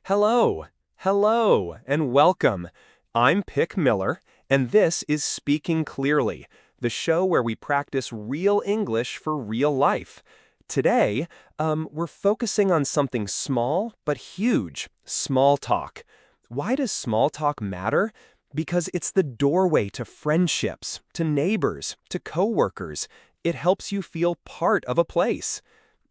Hello, hello, and welcome. I'm Pick Miller, and this is Speaking Clearly, the show where we practice real English for real life. Today, we're focusing on something small but huge, small talk. Why does small talk matter? Because it's the doorway to friendships, to neighbors, to coworkers. It helps you feel part of a place.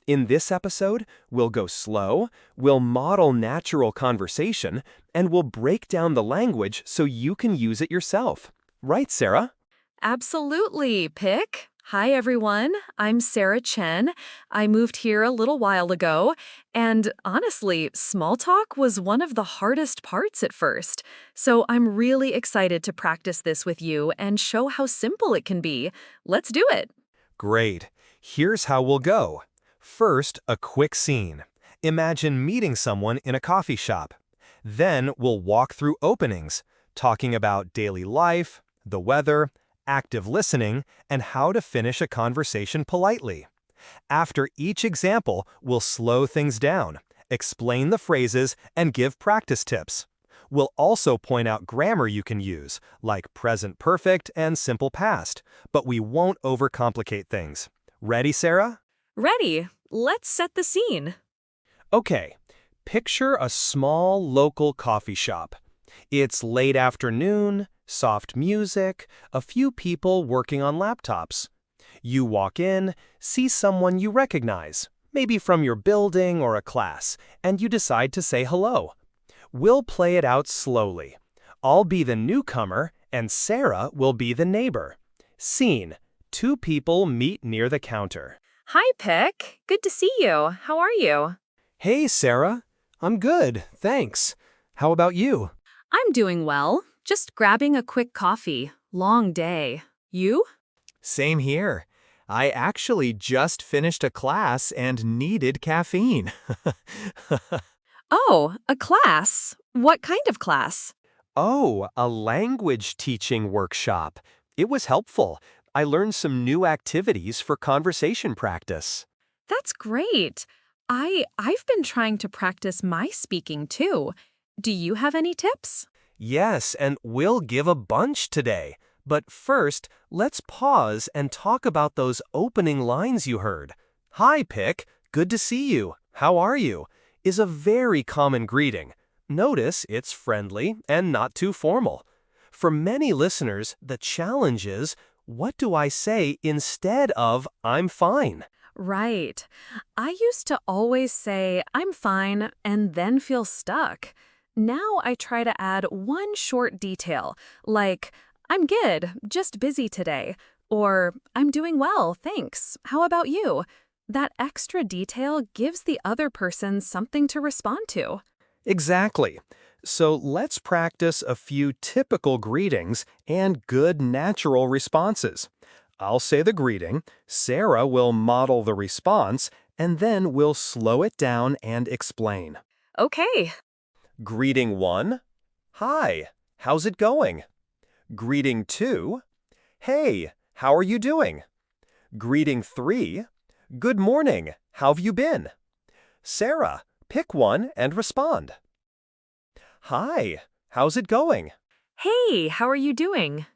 In this episode, we'll go slow, we'll model natural conversation, and we'll break down the language so you can use it yourself. Right, Sarah? Absolutely, Pick. Hi, everyone. I'm Sarah Chen. I moved here a little while ago, and honestly, small talk was one of the hardest parts at first. So I'm really excited to practice this with you and show how simple it can be. Let's do it. Great. Here's how we'll go. First, a quick scene. Imagine meeting someone in a coffee shop. Then we'll walk through openings, talking about daily life, the weather, active listening, and how to finish a conversation politely. After each example, we'll slow things down, explain the phrases, and give practice tips. We'll also point out grammar you can use, like present perfect and simple past, but we won't overcomplicate things. Ready, Sarah? Ready. Let's set the scene. Okay, picture a small local coffee shop. It's late afternoon, soft music, a few people working on laptops. You walk in, see someone you recognize, maybe from your building or a class, and you decide to say hello. We'll play it out slowly. I'll be the newcomer, and Sarah will be the neighbor. Scene: two people meet near the counter. Hi, Pick. Good to see you. How are you? Hey, Sarah. I'm good, thanks. How about you? I'm doing well. Just grabbing a quick coffee. Long day. You? Same here. I actually just finished a class and needed caffeine. Oh, a class. What kind of class? Oh, a language teaching workshop. It was helpful. I learned some new activities for conversation practice. That's great. I've been trying to practice my speaking too. Do you have any tips? Yes, and we'll give a bunch today. But first, let's pause and talk about those opening lines you heard. Hi, Pick. Good to see you. How are you? Is a very common greeting. Notice it's friendly and not too formal. For many listeners, the challenge is, what do I say instead of I'm fine? Right. I used to always say, I'm fine, and then feel stuck. Now I try to add one short detail, like, I'm good, just busy today, or I'm doing well, thanks. How about you? That extra detail gives the other person something to respond to. Exactly. So let's practice a few typical greetings and good natural responses. I'll say the greeting, Sarah will model the response, and then we'll slow it down and explain. Okay. Greeting 1, Hi, how's it going? Greeting 2, Hey, how are you doing? Greeting 3, Good morning, how've you been? Sarah, pick one and respond. Hi, how's it going? Hey, how are you doing?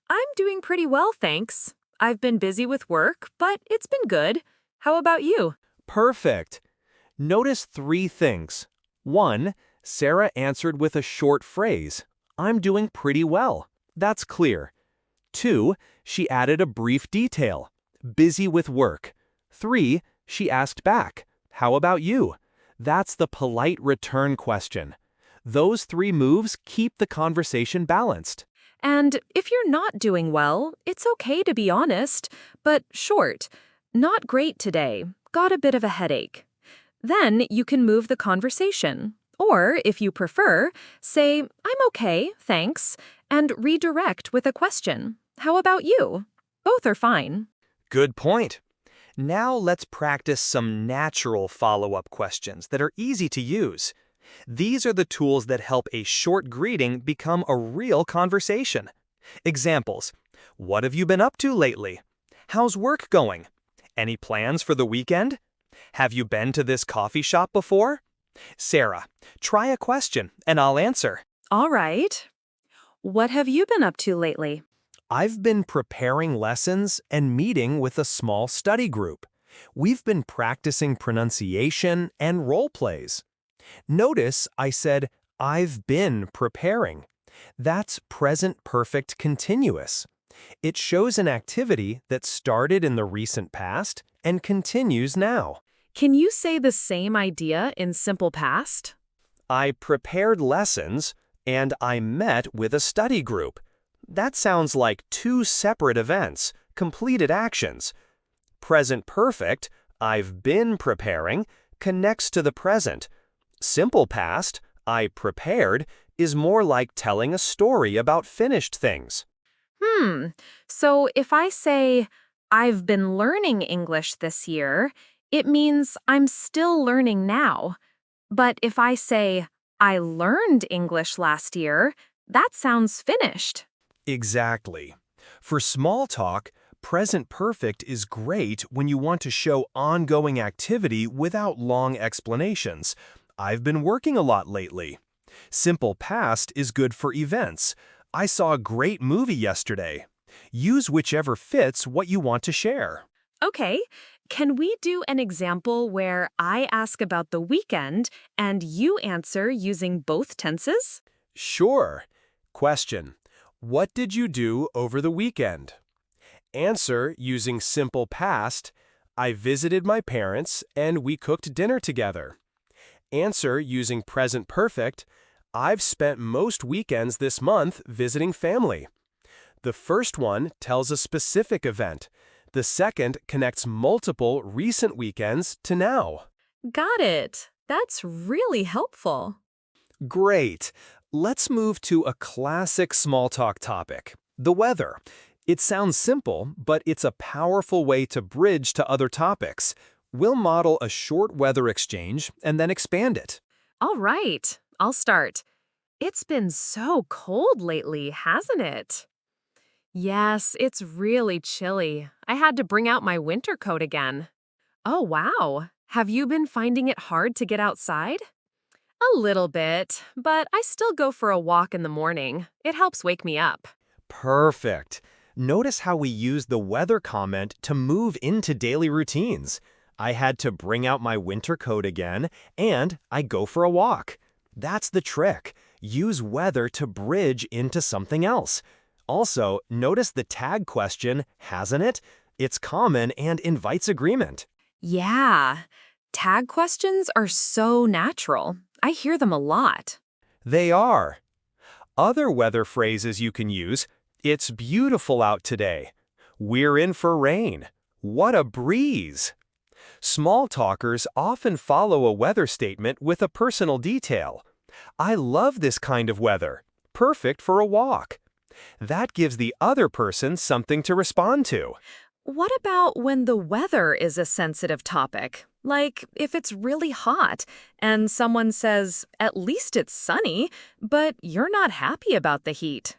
I'm doing pretty well, thanks. I've been busy with work, but it's been good. How about you? Perfect. Notice 3 things. 1, Sarah answered with a short phrase, I'm doing pretty well. That's clear. 2, she added a brief detail, busy with work. 3, she asked back, how about you? That's the polite return question. Those 3 moves keep the conversation balanced. And if you're not doing well, it's okay to be honest, but short. Not great today. Got a bit of a headache. Then you can move the conversation. Or, if you prefer, say, I'm okay, thanks, and redirect with a question. How about you? Both are fine. Good point. Now let's practice some natural follow-up questions that are easy to use. These are the tools that help a short greeting become a real conversation. Examples: what have you been up to lately? How's work going? Any plans for the weekend? Have you been to this coffee shop before? Sarah, try a question and I'll answer. All right. What have you been up to lately? I've been preparing lessons and meeting with a small study group. We've been practicing pronunciation and role plays. Notice I said, I've been preparing. That's present perfect continuous. It shows an activity that started in the recent past and continues now. Can you say the same idea in simple past? I prepared lessons and I met with a study group. That sounds like two separate events, completed actions. Present perfect, I've been preparing, connects to the present. Simple past, I prepared, is more like telling a story about finished things. So if I say, I've been learning English this year, it means I'm still learning now. But if I say, I learned English last year, that sounds finished. Exactly. For small talk, present perfect is great when you want to show ongoing activity without long explanations. I've been working a lot lately. Simple past is good for events. I saw a great movie yesterday. Use whichever fits what you want to share. Okay, can we do an example where I ask about the weekend and you answer using both tenses? Sure. Question: what did you do over the weekend? Answer using simple past: I visited my parents and we cooked dinner together. Answer using present perfect: I've spent most weekends this month visiting family. The first one tells a specific event. The second connects multiple recent weekends to now. Got it. That's really helpful. Great. Let's move to a classic small talk topic, the weather. It sounds simple, but it's a powerful way to bridge to other topics. We'll model a short weather exchange and then expand it. All right, I'll start. It's been so cold lately, hasn't it? Yes, it's really chilly. I had to bring out my winter coat again. Oh, wow. Have you been finding it hard to get outside? A little bit, but I still go for a walk in the morning. It helps wake me up. Perfect. Notice how we use the weather comment to move into daily routines. I had to bring out my winter coat again, and I go for a walk. That's the trick. Use weather to bridge into something else. Also, notice the tag question, hasn't it? It's common and invites agreement. Yeah, tag questions are so natural. I hear them a lot. They are. Other weather phrases you can use: it's beautiful out today. We're in for rain. What a breeze. Small talkers often follow a weather statement with a personal detail. I love this kind of weather. Perfect for a walk. That gives the other person something to respond to. What about when the weather is a sensitive topic? Like if it's really hot and someone says, at least it's sunny, but you're not happy about the heat.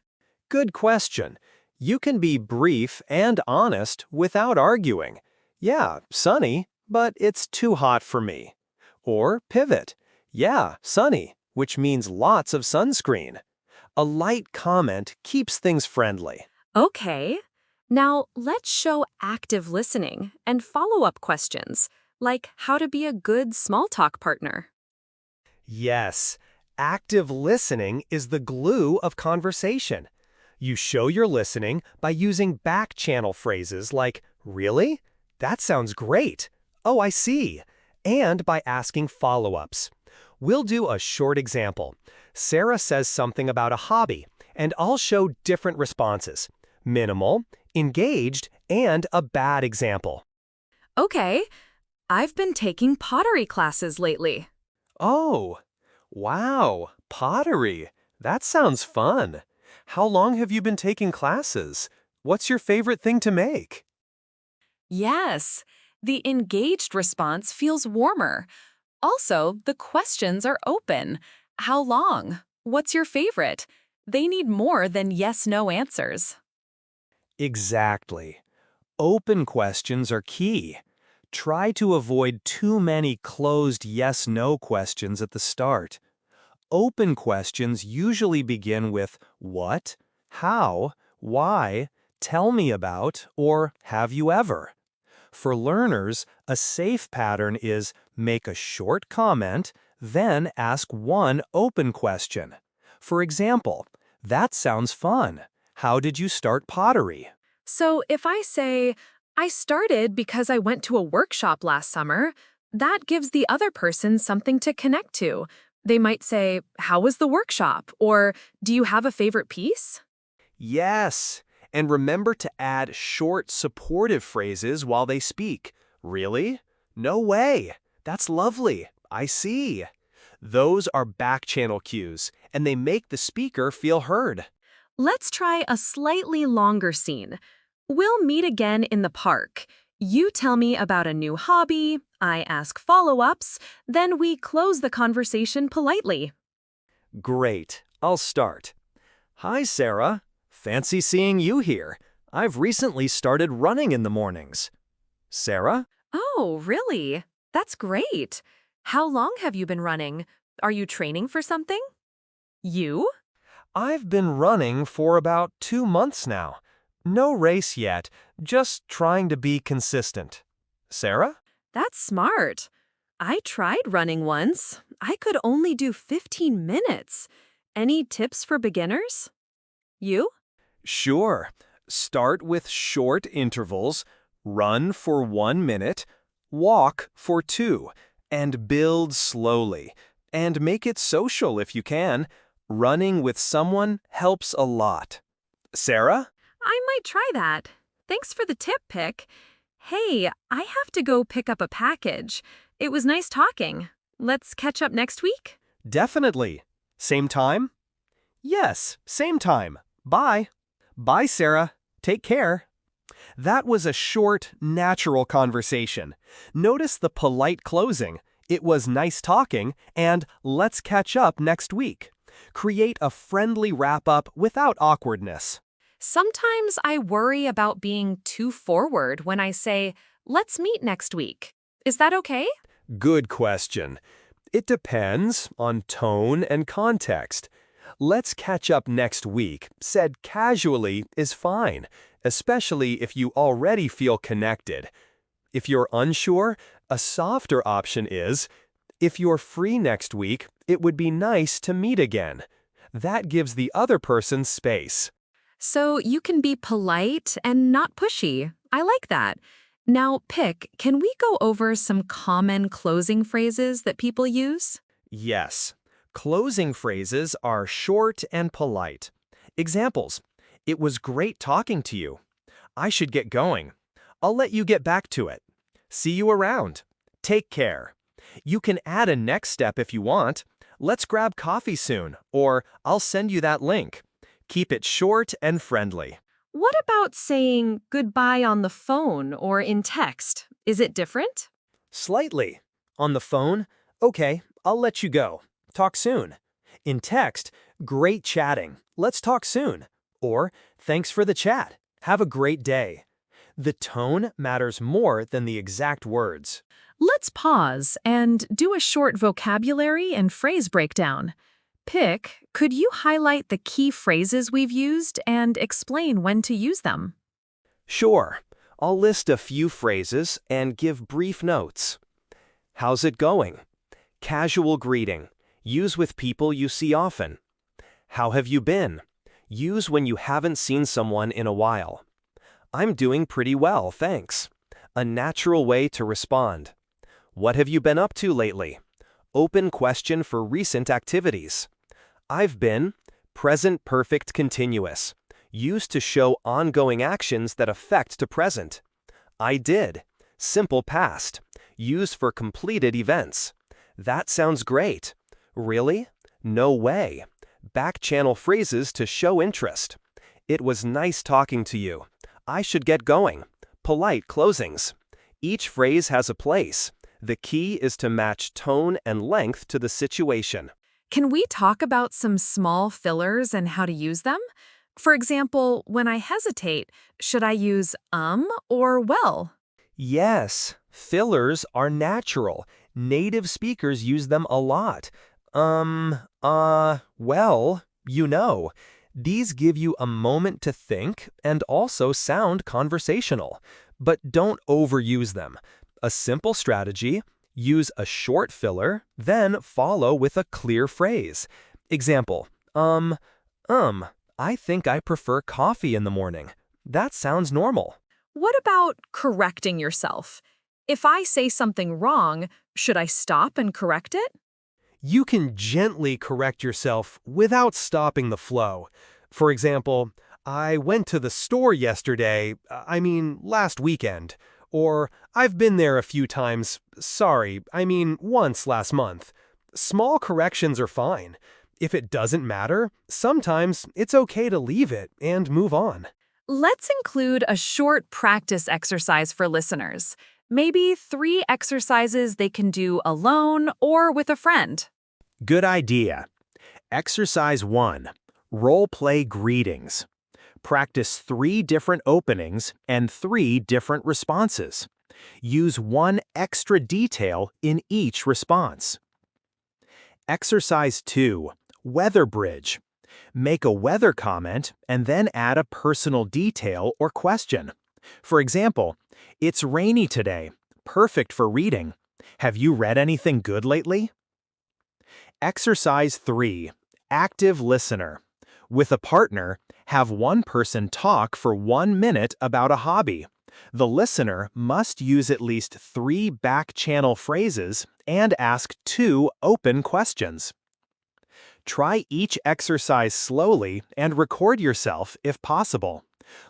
Good question. You can be brief and honest without arguing. Yeah, sunny, but it's too hot for me. Or pivot. Yeah, sunny, which means lots of sunscreen. A light comment keeps things friendly. Okay. Now let's show active listening and follow-up questions, like how to be a good small talk partner. Yes, active listening is the glue of conversation. You show you're listening by using back-channel phrases like, really? That sounds great. Oh, I see. And by asking follow-ups. We'll do a short example. Sarah says something about a hobby, and I'll show different responses: minimal, engaged, and a bad example. Okay. I've been taking pottery classes lately. Oh, wow, pottery. That sounds fun. How long have you been taking classes? What's your favorite thing to make? Yes, the engaged response feels warmer. Also, the questions are open. How long? What's your favorite? They need more than yes/no answers. Exactly. Open questions are key. Try to avoid too many closed yes-no questions at the start. Open questions usually begin with what, how, why, tell me about, or have you ever. For learners, a safe pattern is make a short comment, then ask one open question. For example, that sounds fun. How did you start pottery? So if I say, I started because I went to a workshop last summer, that gives the other person something to connect to. They might say, how was the workshop? Or, do you have a favorite piece? Yes, and remember to add short, supportive phrases while they speak. Really? No way. That's lovely. I see. Those are back-channel cues, and they make the speaker feel heard. Let's try a slightly longer scene. We'll meet again in the park. You tell me about a new hobby, I ask follow-ups, then we close the conversation politely. Great. I'll start. Hi, Sarah. Fancy seeing you here. I've recently started running in the mornings. Sarah? Oh, really? That's great. How long have you been running? Are you training for something? You? I've been running for about 2 months now. No race yet, just trying to be consistent. Sarah? That's smart. I tried running once. I could only do 15 minutes. Any tips for beginners? You? Sure. Start with short intervals, run for 1 minute, walk for 2, and build slowly. And make it social if you can. Running with someone helps a lot. Sarah? I might try that. Thanks for the tip, Pick. Hey, I have to go pick up a package. It was nice talking. Let's catch up next week? Definitely. Same time? Yes, same time. Bye. Bye, Sarah. Take care. That was a short, natural conversation. Notice the polite closing. It was nice talking, and let's catch up next week. Create a friendly wrap-up without awkwardness. Sometimes I worry about being too forward when I say, let's meet next week. Is that okay? Good question. It depends on tone and context. Let's catch up next week, said casually, is fine, especially if you already feel connected. If you're unsure, a softer option is, if you're free next week, it would be nice to meet again. That gives the other person space. So you can be polite and not pushy. I like that. Now, Pick, can we go over some common closing phrases that people use? Yes. Closing phrases are short and polite. Examples. It was great talking to you. I should get going. I'll let you get back to it. See you around. Take care. You can add a next step if you want. Let's grab coffee soon, or I'll send you that link. Keep it short and friendly. What about saying goodbye on the phone or in text? Is it different? Slightly. On the phone, okay, I'll let you go. Talk soon. In text, great chatting. Let's talk soon. Or, thanks for the chat. Have a great day. The tone matters more than the exact words. Let's pause and do a short vocabulary and phrase breakdown. Pick, could you highlight the key phrases we've used and explain when to use them? Sure. I'll list a few phrases and give brief notes. How's it going? Casual greeting. Use with people you see often. How have you been? Use when you haven't seen someone in a while. I'm doing pretty well, thanks. A natural way to respond. What have you been up to lately? Open question for recent activities. I've been, present perfect continuous, used to show ongoing actions that affect to present. I did, simple past, used for completed events. That sounds great. Really? No way. Back channel phrases to show interest. It was nice talking to you. I should get going. Polite closings. Each phrase has a place. The key is to match tone and length to the situation. Can we talk about some small fillers and how to use them? For example, when I hesitate, should I use or well? Yes, Fillers are natural. Native speakers use them a lot. Well, you know. These give you a moment to think and also sound conversational. But don't overuse them. A simple strategy: use a short filler, then follow with a clear phrase. Example, I think I prefer coffee in the morning. That sounds normal. What about correcting yourself? If I say something wrong, should I stop and correct it? You can gently correct yourself without stopping the flow. For example, I went to the store yesterday, last weekend. Or, I've been there a few times, once last month. Small corrections are fine. If it doesn't matter, sometimes it's okay to leave it and move on. Let's include a short practice exercise for listeners. Maybe 3 exercises they can do alone or with a friend. Good idea. Exercise 1. Role-play greetings. Practice 3 different openings and 3 different responses. Use 1 extra detail in each response. Exercise 2. Weather bridge. Make a weather comment and then add a personal detail or question. For example, "It's rainy today. Perfect for reading. Have you read anything good lately?" Exercise 3. Active listener. With a partner, have one person talk for 1 minute about a hobby. The listener must use at least 3 back-channel phrases and ask 2 open questions. Try each exercise slowly and record yourself if possible.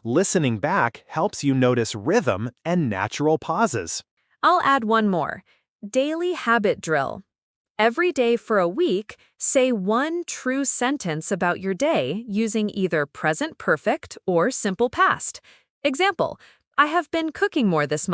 Listening back helps you notice rhythm and natural pauses. I'll add one more. Daily habit drill. Every day for a week, say 1 true sentence about your day using either present perfect or simple past. Example, I have been cooking more this month.